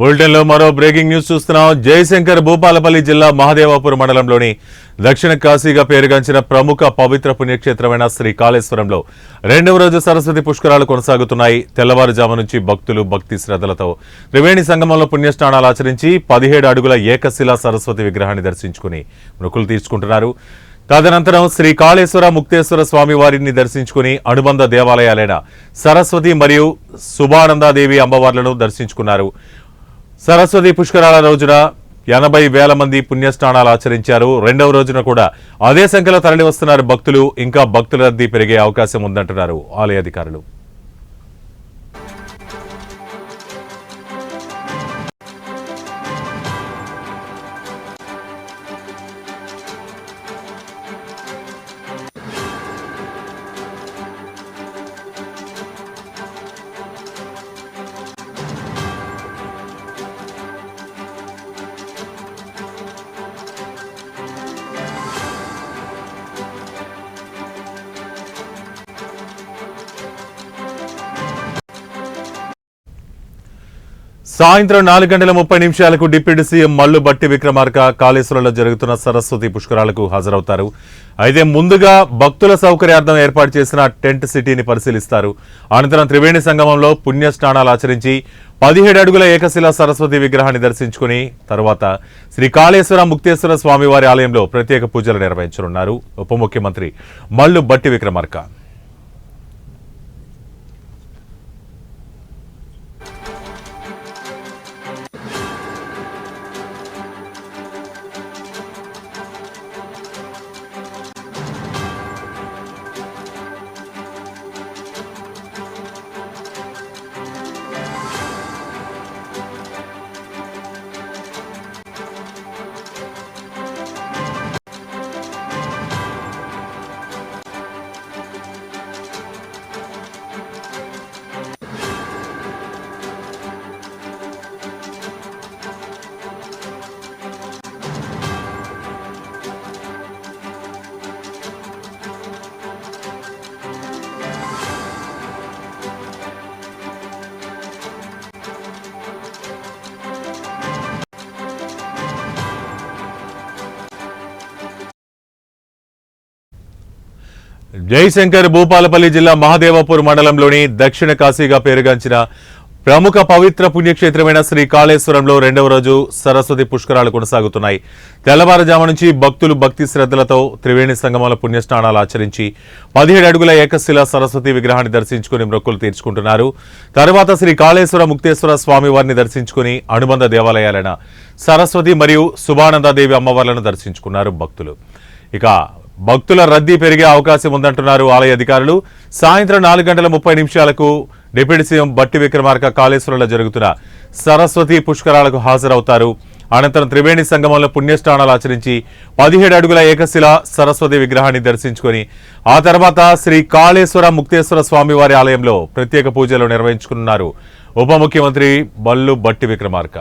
బులెటిన్లో మరో breaking news చూస్తున్నాం. జయశంకర్ భూపాలపల్లి జిల్లా మహదేవాపూర్ మండలంలోని దక్షిణ కాశీగా పేరుగాంచిన ప్రముఖ పవిత్ర పుణ్యక్షేత్రమైన శ్రీ కాళేశ్వరంలో రెండవ రోజు సరస్వతి పుష్కరాలు కొనసాగుతున్నాయి. తెల్లవారుజాము నుంచి భక్తులు భక్తి శ్రద్ధలతో త్రివేణి సంగమంలో పుణ్యస్నానాలు ఆచరించి 17 అడుగుల ఏకశిలా సరస్వతి విగ్రహాన్ని దర్శించుకుని మొక్కులు తీర్చుకుంటున్నారు. తదనంతరం శ్రీ కాళేశ్వర ముక్తేశ్వర స్వామి వారిని దర్శించుకుని అనుబంధ దేవాలయాలైన సరస్వతి మరియు సుభానందాదేవి అమ్మవార్లను దర్శించుకున్నారు. సరస్వతి పుష్కరాల రోజున 80,000 మంది పుణ్యస్నానాలు ఆచరించారు. రెండవ రోజున కూడా అదే సంఖ్యలో తరలి వస్తున్నారు భక్తులు. ఇంకా భక్తుల రద్దీ పెరిగే అవకాశం ఉందంటున్నారు ఆలయ అధికారులు. సాయంత్రం 4:30 డిప్యూటీ సీఎం మల్లు బట్టి విక్రమార్క కాళేశ్వరంలో జరుగుతున్న సరస్వతి పుష్కరాలకు హాజరవుతారు. అయితే ముందుగా భక్తుల సౌకర్యార్థం ఏర్పాటు చేసిన టెంట్ సిటీని పరిశీలిస్తారు. అనంతరం త్రివేణి సంగమంలో పుణ్యస్నానాలు ఆచరించి 17 అడుగుల ఏకశిలా సరస్వతి విగ్రహాన్ని దర్శించుకుని తర్వాత శ్రీ కాళేశ్వర ముక్తేశ్వర స్వామివారి ఆలయంలో ప్రత్యేక పూజలు నిర్వహించనున్నారు ఉప ముఖ్యమంత్రి మల్లు బట్టి విక్రమార్క. జయశంకర్ భూపాలపల్లి జిల్లా మహదేవాపూర్ మండలంలోని దక్షిణ కాశీగా పేరుగాంచిన ప్రముఖ పవిత్ర పుణ్యక్షేత్రమైన శ్రీ కాళేశ్వరంలో రెండవ రోజు సరస్వతి పుష్కరాలు కొనసాగుతున్నాయి. తెల్లవారుజాము నుంచి భక్తులు భక్తి శ్రద్ధలతో త్రివేణి సంగమంలో పుణ్యస్నానాలు ఆచరించి 17 అడుగుల ఏకశిలా సరస్వతి విగ్రహాన్ని దర్శించుకుని మొక్కులు తీర్చుకుంటున్నారు. తర్వాత శ్రీ కాళేశ్వర ముక్తేశ్వర స్వామి వారిని దర్శించుకుని అనుబంధ దేవాలయాలైన సరస్వతి మరియు సుభానందాదేవి అమ్మవార్లను దర్శించుకున్నారు భక్తులు. ఇక భక్తుల రద్దీ పెరిగే అవకాశం ఉందంటున్నారు ఆలయ అధికారులు. సాయంత్రం 4:30 డిప్యూటీ సీఎం బట్టి విక్రమార్క కాళేశ్వరంలో జరుగుతున్న సరస్వతి పుష్కరాలకు హాజరవుతారు. అనంతరం త్రివేణి సంగమంలో పుణ్యస్నానాలు ఆచరించి 17 అడుగుల ఏకశిలా సరస్వతి విగ్రహాన్ని దర్శించుకొని ఆ తర్వాత శ్రీ కాళేశ్వర ముక్తేశ్వర స్వామివారి ఆలయంలో ప్రత్యేక పూజలు నిర్వహించుకున్నారు ఉప ముఖ్యమంత్రి మల్లు బట్టి విక్రమార్క.